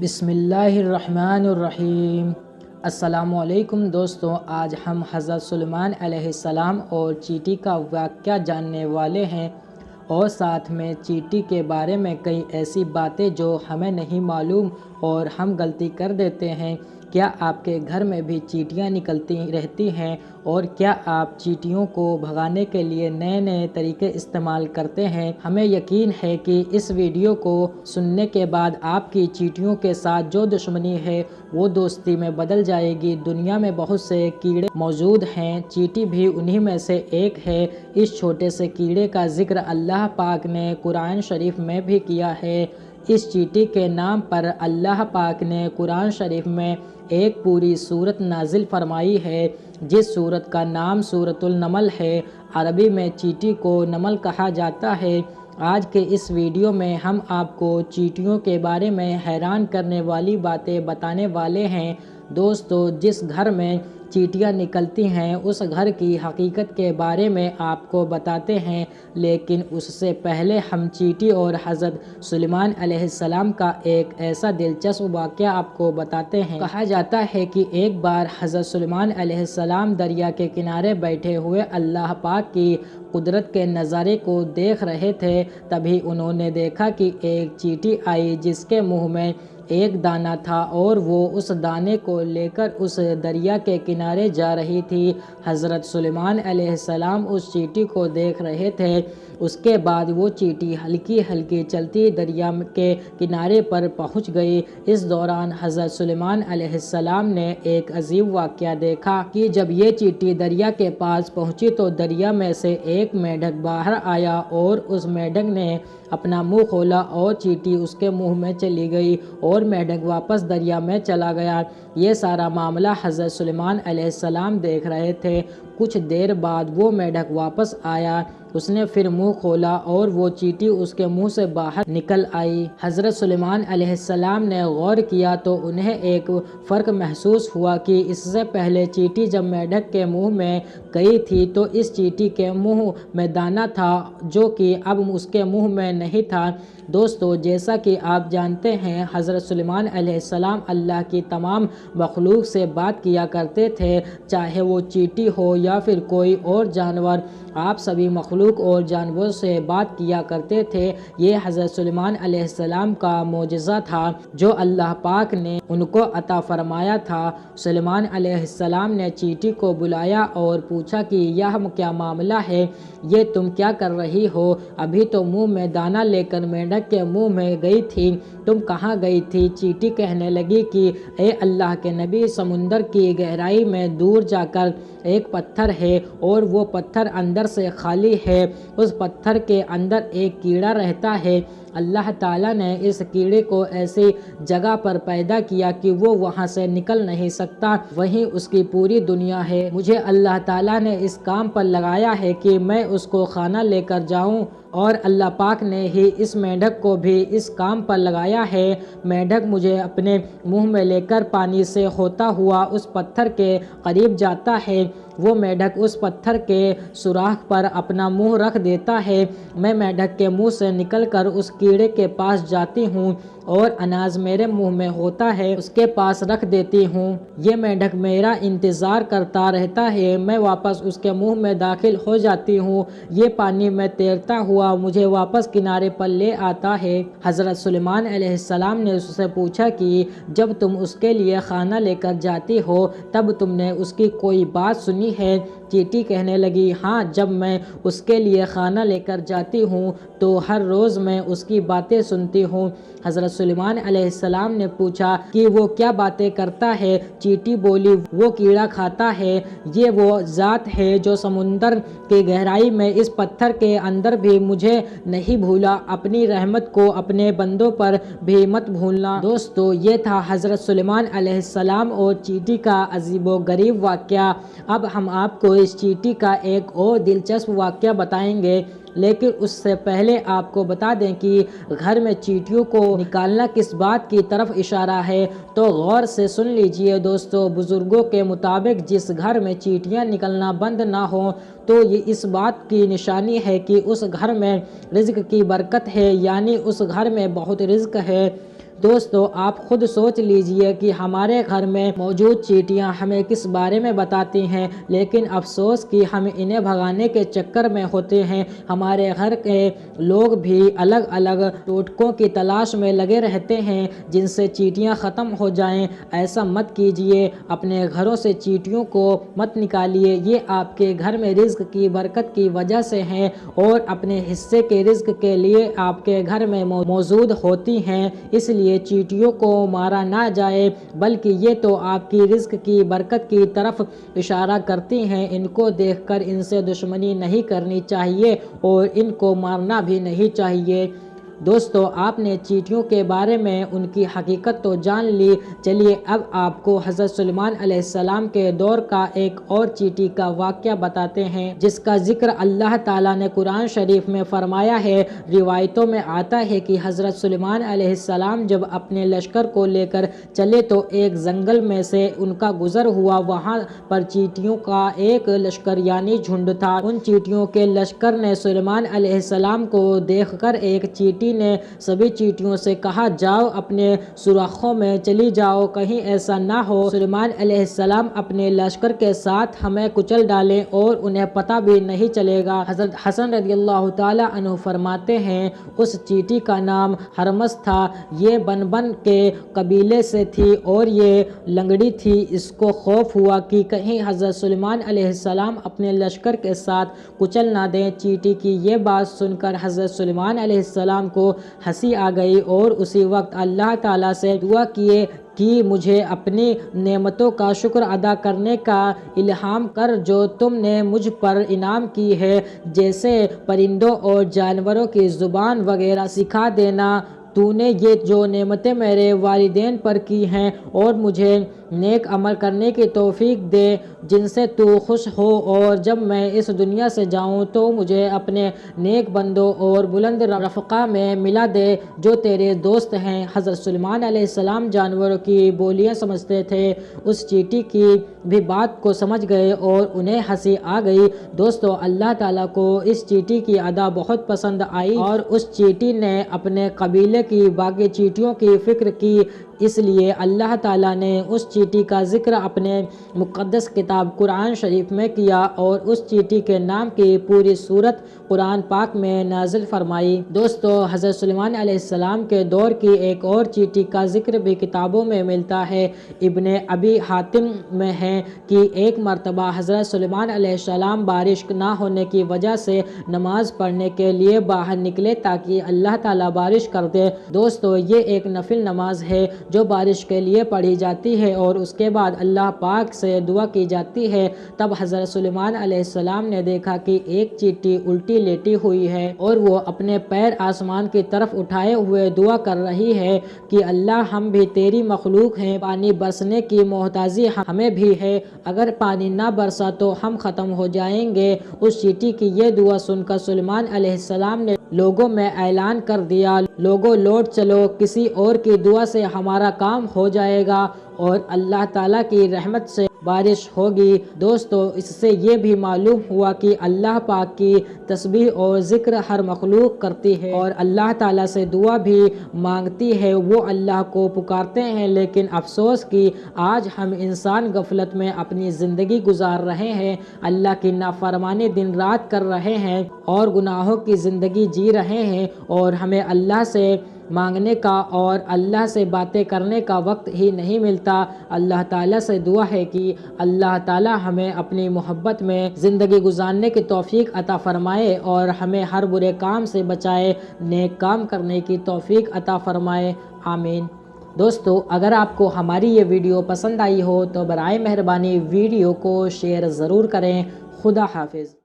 بسم اللہ الرحمن الرحیم۔ السلام علیکم دوستوں، آج ہم حضرت سلیمان علیہ السلام اور چیٹی کا واقعہ جاننے والے ہیں اور ساتھ میں چیٹی کے بارے میں کئی ایسی باتیں جو ہمیں نہیں معلوم اور ہم غلطی کر دیتے ہیں۔ کیا آپ کے گھر میں بھی چیٹیاں نکلتی رہتی ہیں اور کیا آپ چیٹیوں کو بھگانے کے لیے نئے نئے طریقے استعمال کرتے ہیں؟ ہمیں یقین ہے کہ اس ویڈیو کو سننے کے بعد آپ کی چیٹیوں کے ساتھ جو دشمنی ہے وہ دوستی میں بدل جائے گی۔ دنیا میں بہت سے کیڑے موجود ہیں، چیٹی بھی انہی میں سے ایک ہے۔ اس چھوٹے سے کیڑے کا ذکر اللہ پاک نے قرآن شریف میں بھی کیا ہے۔ اس چیٹی کے نام پر اللہ پاک نے قرآن شریف میں ایک پوری سورت نازل فرمائی ہے، جس سورت کا نام سورۃ النمل ہے۔ عربی میں چیٹی کو نمل کہا جاتا ہے۔ آج کے اس ویڈیو میں ہم آپ کو چیٹیوں کے بارے میں حیران کرنے والی باتیں بتانے والے ہیں۔ دوستو، جس گھر میں چیٹیاں نکلتی ہیں اس گھر کی حقیقت کے بارے میں آپ کو بتاتے ہیں، لیکن اس سے پہلے ہم چیٹی اور حضرت سلیمان علیہ السلام کا ایک ایسا دلچسپ واقعہ آپ کو بتاتے ہیں۔ کہا جاتا ہے کہ ایک بار حضرت سلیمان علیہ السلام دریا کے کنارے بیٹھے ہوئے اللہ پاک کی قدرت کے نظارے کو دیکھ رہے تھے۔ تبھی انہوں نے دیکھا کہ ایک چیٹی آئی جس کے منہ میں ایک دانہ تھا اور وہ اس دانے کو لے کر اس دریا کے کنارے جا رہی تھی۔ حضرت سلیمان علیہ السلام اس چیٹی کو دیکھ رہے تھے۔ اس کے بعد وہ چیٹی ہلکی ہلکی چلتی دریا کے کنارے پر پہنچ گئی۔ اس دوران حضرت سلیمان علیہ السلام نے ایک عجیب واقعہ دیکھا کہ جب یہ چیٹی دریا کے پاس پہنچی تو دریا میں سے ایک مینڈک باہر آیا اور اس مینڈک نے اپنا منہ کھولا اور چیٹی اس کے منہ میں چلی گئی اور مینڈک واپس دریا میں چلا گیا۔ یہ سارا معاملہ حضرت سلیمان علیہ السلام دیکھ رہے تھے۔ کچھ دیر بعد وہ مینڈک واپس آیا، اس نے پھر منہ کھولا اور وہ چیٹی اس کے منہ سے باہر نکل آئی۔ حضرت سلیمان علیہ السلام نے غور کیا تو انہیں ایک فرق محسوس ہوا کہ اس سے پہلے چیٹی جب مینڈک کے منہ میں گئی تھی تو اس چیٹی کے منہ میں دانہ تھا جو کہ اب اس کے منہ میں نہیں تھا۔ دوستو، جیسا کہ آپ جانتے ہیں حضرت سلیمان علیہ السلام اللہ کی تمام مخلوق سے بات کیا کرتے تھے، چاہے وہ چیٹی ہو یا پھر کوئی اور جانور۔ آپ سبھی مخلوق اور جانوروں سے بات کیا کرتے تھے۔ یہ حضرت سلیمان علیہ السلام کا معجزہ تھا جو اللہ پاک نے ان کو عطا فرمایا تھا۔ سلیمان علیہ السلام نے چیٹی کو بلایا اور پوچھا کہ یہ کیا معاملہ ہے، یہ تم کیا کر رہی ہو؟ ابھی تو منہ میں دانہ لے کر مینڈک کے منہ میں گئی تھی، تم کہاں گئی تھی؟ چیٹی کہنے لگی کہ اے اللہ کے نبی، سمندر کی گہرائی میں دور جا کر ایک پتھر ہے اور وہ پتھر اندر سے خالی ہے۔ اس پتھر کے اندر ایک کیڑا رہتا ہے۔ اللہ تعالیٰ نے اس کیڑے کو ایسی جگہ پر پیدا کیا کہ وہ وہاں سے نکل نہیں سکتا، وہیں اس کی پوری دنیا ہے۔ مجھے اللہ تعالیٰ نے اس کام پر لگایا ہے کہ میں اس کو کھانا لے کر جاؤں، اور اللہ پاک نے ہی اس مینڈک کو بھی اس کام پر لگایا ہے۔ مینڈک مجھے اپنے منہ میں لے کر پانی سے ہوتا ہوا اس پتھر کے قریب جاتا ہے۔ وہ مینڈک اس پتھر کے سوراخ پر اپنا منہ رکھ دیتا ہے۔ میں مینڈک کے منہ سے نکل کر اس کیڑے کے پاس جاتی ہوں اور اناج میرے منہ میں ہوتا ہے اس کے پاس رکھ دیتی ہوں۔ یہ مینڈک میرا انتظار کرتا رہتا ہے۔ میں واپس اس کے منہ میں داخل ہو جاتی ہوں۔ یہ پانی میں تیرتا ہوا مجھے واپس کنارے پر لے آتا ہے۔ حضرت سلیمان علیہ السلام نے اس سے پوچھا کہ جب تم اس کے لیے کھانا لے کر جاتی ہو تب تم نے اس کی کوئی بات سنی ہے؟ چیٹی کہنے لگی، ہاں، جب میں اس کے لیے کھانا لے کر جاتی ہوں تو ہر روز میں اس کی باتیں سنتی ہوں۔ حضرت سلیمان علیہ السلام نے پوچھا کہ وہ کیا باتیں کرتا ہے؟ چیٹی بولی، وہ کیڑا کھاتا ہے۔ یہ وہ ذات ہے جو سمندر کی گہرائی میں اس پتھر کے اندر بھی مجھے نہیں بھولا۔ اپنی رحمت کو اپنے بندوں پر بھی مت بھولنا۔ دوستو، یہ تھا حضرت سلیمان علیہ السلام اور چیٹی کا عجیب و غریب واقعہ۔ اب ہم آپ کو اس چیٹی کا ایک اور دلچسپ واقعہ بتائیں گے، لیکن اس سے پہلے آپ کو بتا دیں کہ گھر میں چیٹیوں کو نکالنا کس بات کی طرف اشارہ ہے، تو غور سے سن لیجئے دوستو۔ بزرگوں کے مطابق جس گھر میں چیٹیاں نکلنا بند نہ ہوں تو یہ اس بات کی نشانی ہے کہ اس گھر میں رزق کی برکت ہے، یعنی اس گھر میں بہت رزق ہے۔ دوستو آپ خود سوچ لیجئے کہ ہمارے گھر میں موجود چیٹیاں ہمیں کس بارے میں بتاتی ہیں، لیکن افسوس کہ ہم انہیں بھگانے کے چکر میں ہوتے ہیں۔ ہمارے گھر کے لوگ بھی الگ الگ ٹوٹکوں کی تلاش میں لگے رہتے ہیں جن سے چیٹیاں ختم ہو جائیں۔ ایسا مت کیجئے، اپنے گھروں سے چیٹیوں کو مت نکالیے، یہ آپ کے گھر میں رزق کی برکت کی وجہ سے ہیں اور اپنے حصے کے رزق کے لیے آپ کے گھر میں موجود ہوتی ہیں، اس لیے چیٹیوں کو مارا نہ جائے، بلکہ یہ تو آپ کی رزق کی برکت کی طرف اشارہ کرتی ہیں۔ ان کو دیکھ کر ان سے دشمنی نہیں کرنی چاہیے اور ان کو مارنا بھی نہیں چاہیے۔ دوستو آپ نے چیٹیوں کے بارے میں ان کی حقیقت تو جان لی، چلیے اب آپ کو حضرت سلیمان علیہ السلام کے دور کا ایک اور چیٹی کا واقعہ بتاتے ہیں جس کا ذکر اللہ تعالیٰ نے قرآن شریف میں فرمایا ہے۔ روایتوں میں آتا ہے کہ حضرت سلیمان علیہ السلام جب اپنے لشکر کو لے کر چلے تو ایک جنگل میں سے ان کا گزر ہوا، وہاں پر چیٹیوں کا ایک لشکر یعنی جھنڈ تھا۔ ان چیٹیوں کے لشکر نے سلیمان علیہ السلام کو دیکھ کر ایک چیٹی نے سبھی چیٹیوں سے کہا، جاؤ اپنے سوراخوں میں چلی جاؤ، کہیں ایسا نہ ہو سلیمان علیہ السلام اپنے لشکر کے ساتھ ہمیں کچل ڈالیں اور انہیں پتہ بھی نہیں چلے گا۔ حضرت حسن رضی اللہ تعالیٰ عنہ فرماتے ہیں اس چیٹی کا نام ہرمس تھا، یہ بن کے قبیلے سے تھی اور یہ لنگڑی تھی۔ اس کو خوف ہوا کہ کہیں حضرت سلیمان علیہ السلام اپنے لشکر کے ساتھ کچل نہ دیں۔ چیٹی کی یہ بات سن کر حضرت سلیمان علیہ السلام کو ہنسی آ گئی اور اسی وقت اللہ تعالیٰ سے دعا کیے کہ مجھے اپنی نعمتوں کا شکر ادا کرنے کا الہام کر جو تم نے مجھ پر انعام کی ہے، جیسے پرندوں اور جانوروں کی زبان وغیرہ سکھا دینا۔ تو نے یہ جو نعمتیں میرے والدین پر کی ہیں اور مجھے نیک عمل کرنے کی توفیق دے جن سے تو خوش ہو، اور جب میں اس دنیا سے جاؤں تو مجھے اپنے نیک بندوں اور بلند رفقا میں ملا دے جو تیرے دوست ہیں۔ حضرت سلیمان علیہ السلام جانوروں کی بولیاں سمجھتے تھے، اس چیٹی کی بھی بات کو سمجھ گئے اور انہیں ہنسی آ گئی۔ دوستو اللہ تعالیٰ کو اس چیٹی کی ادا بہت پسند آئی اور اس چیٹی نے اپنے قبیلے کی باقی چیٹیوں کی فکر کی، اس لیے اللہ تعالیٰ نے اس چیٹی کا ذکر اپنے مقدس کتاب قرآن شریف میں کیا اور اس چیٹی کے نام کی پوری سورت قرآن پاک میں نازل فرمائی۔ دوستو حضرت سلیمان علیہ السلام کے دور کی ایک اور چیٹی کا ذکر بھی کتابوں میں ملتا ہے۔ ابن ابی حاتم میں ہے کہ ایک مرتبہ حضرت سلیمان علیہ السلام بارش نہ ہونے کی وجہ سے نماز پڑھنے کے لیے باہر نکلے تاکہ اللہ تعالیٰ بارش کر دے۔ دوستو یہ ایک نفل نماز ہے جو بارش کے لیے پڑھی جاتی ہے اور اس کے بعد اللہ پاک سے دعا کی جاتی ہے۔ تب حضرت سلیمان علیہ السلام نے دیکھا کہ ایک چیٹی الٹی لیٹی ہوئی ہے اور وہ اپنے پیر آسمان کی طرف اٹھائے ہوئے دعا کر رہی ہے کہ اللہ ہم بھی تیری مخلوق ہیں، پانی برسنے کی محتاجی ہمیں بھی ہے، اگر پانی نہ برسا تو ہم ختم ہو جائیں گے۔ اس چیٹی کی یہ دعا سن کر سلیمان علیہ السلام نے لوگوں میں اعلان کر دیا، لوگوں لوٹ چلو، کسی اور کی دعا سے ہمارا کام ہو جائے گا اور اللہ تعالیٰ کی رحمت سے بارش ہوگی۔ دوستو اس سے یہ بھی معلوم ہوا کہ اللہ پاک کی تسبیح اور ذکر ہر مخلوق کرتی ہے اور اللہ تعالیٰ سے دعا بھی مانگتی ہے، وہ اللہ کو پکارتے ہیں، لیکن افسوس کہ آج ہم انسان غفلت میں اپنی زندگی گزار رہے ہیں، اللہ کی نافرمانی دن رات کر رہے ہیں اور گناہوں کی زندگی جی رہے ہیں اور ہمیں اللہ سے مانگنے کا اور اللہ سے باتیں کرنے کا وقت ہی نہیں ملتا۔ اللہ تعالیٰ سے دعا ہے کہ اللہ تعالیٰ ہمیں اپنی محبت میں زندگی گزارنے کی توفیق عطا فرمائے اور ہمیں ہر برے کام سے بچائے، نیک کام کرنے کی توفیق عطا فرمائے، آمین۔ دوستو اگر آپ کو ہماری یہ ویڈیو پسند آئی ہو تو برائے مہربانی ویڈیو کو شیئر ضرور کریں۔ خدا حافظ۔